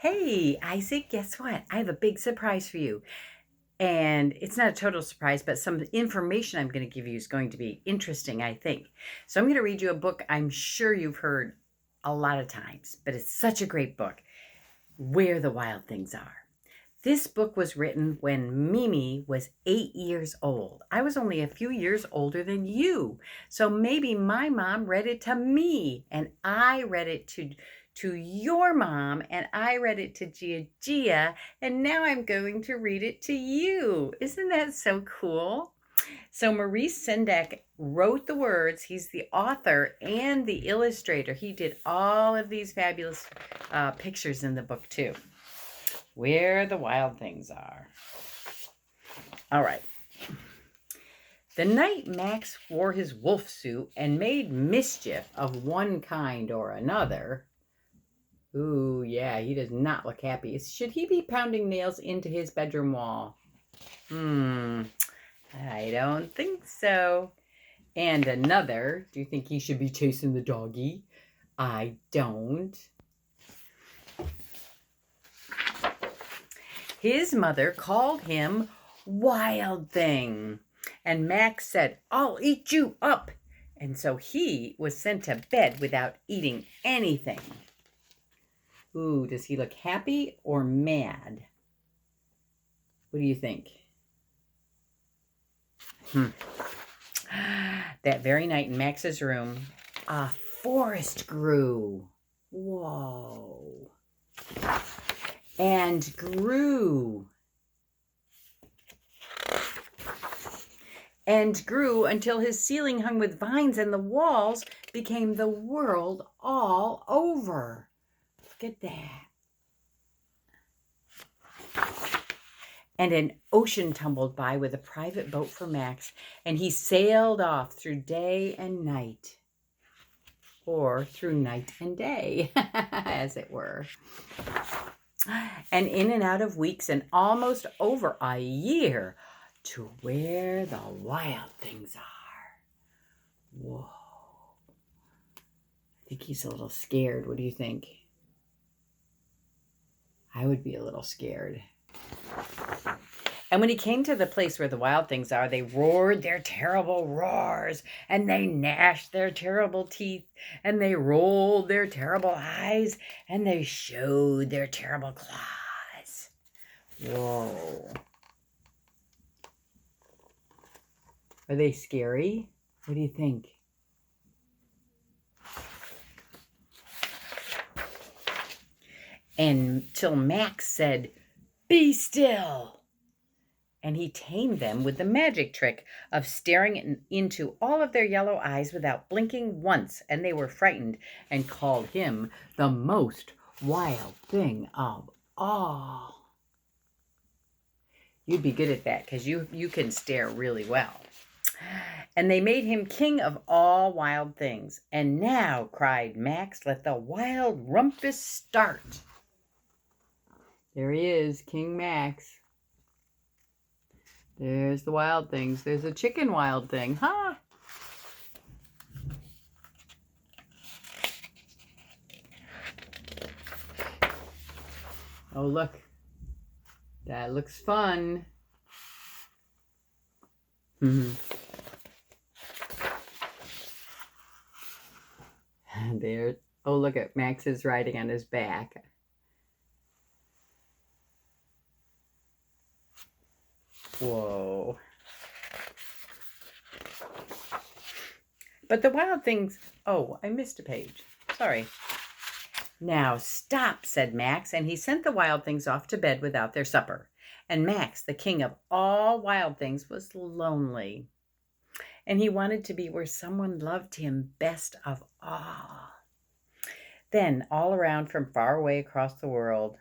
Hey, Isaac, guess what? I have a big surprise for you. And it's not a total surprise, but some information I'm going to give you is going to be interesting, I think. So I'm going to read you a book I'm sure you've heard a lot of times, but it's such a great book, Where the Wild Things Are. This book was written when Mimi was 8 years old. I was only a few years older than you. So maybe my mom read it to me and I read it to your mom and I read it to Gia, and now I'm going to read it to you. Isn't that so cool? So Maurice Sendak wrote the words. He's the author and the illustrator. He did all of these fabulous pictures in the book too. Where the Wild Things Are. All right. The night Max wore his wolf suit and made mischief of one kind or another. Ooh, yeah, he does not look happy. Should he be pounding nails into his bedroom wall? I don't think so. And another, do you think he should be chasing the doggy? I don't. His mother called him Wild Thing. And Max said, I'll eat you up. And so he was sent to bed without eating anything. Ooh, does he look happy or mad? What do you think? That very night in Max's room, a forest grew. Whoa. And grew. And grew until his ceiling hung with vines and the walls became the world all over. Look at that. And an ocean tumbled by with a private boat for Max, and he sailed off through day and night, or through night and day, as it were. And in and out of weeks and almost over a year to where the wild things are. Whoa. I think he's a little scared. What do you think? I would be a little scared. And when he came to the place where the wild things are, they roared their terrible roars, and they gnashed their terrible teeth, and they rolled their terrible eyes, and they showed their terrible claws. Whoa. Are they scary? What do you think? Until Max said, "Be still." And he tamed them with the magic trick of staring into all of their yellow eyes without blinking once, and they were frightened and called him the most wild thing of all. You'd be good at that because you can stare really well. And they made him king of all wild things. And now, cried Max, let the wild rumpus start. There he is, King Max. There's the wild things. There's a chicken wild thing, huh? Oh, look. That looks fun. There. Oh, look at Max is riding on his back. Whoa. But the wild things... Oh, I missed a page. Sorry. Now stop, said Max, and he sent the wild things off to bed without their supper. And Max, the king of all wild things, was lonely. And he wanted to be where someone loved him best of all. Then, all around from far away across the world,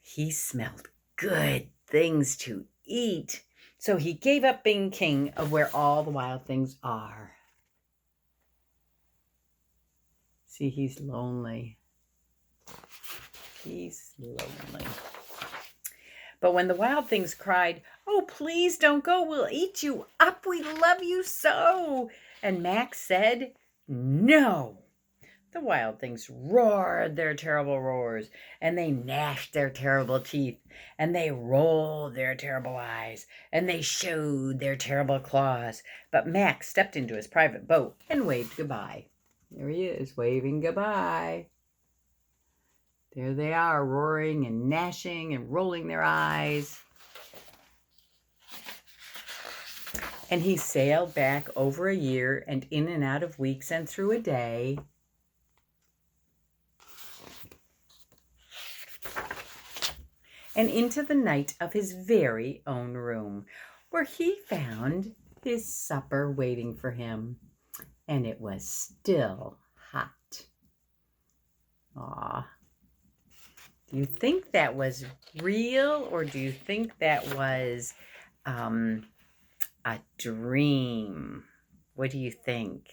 he smelled good things to eat. So he gave up being king of where all the wild things are. See, he's lonely. He's lonely. But when the wild things cried, "Oh, please don't go. We'll eat you up. We love you so." And Max said, "No. The wild things roared their terrible roars, and they gnashed their terrible teeth, and they rolled their terrible eyes, and they showed their terrible claws. But Max stepped into his private boat and waved goodbye. There he is, waving goodbye. There they are, roaring and gnashing and rolling their eyes. And he sailed back over a year and in and out of weeks and through a day. And into the night of his very own room, where he found his supper waiting for him. And it was still hot. Aw. Do you think that was real, or do you think that was a dream? What do you think?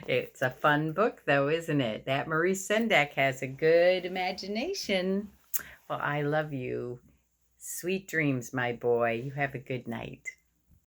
It's a fun book, though, isn't it? That Maurice Sendak has a good imagination. Well, I love you. Sweet dreams, my boy. You have a good night.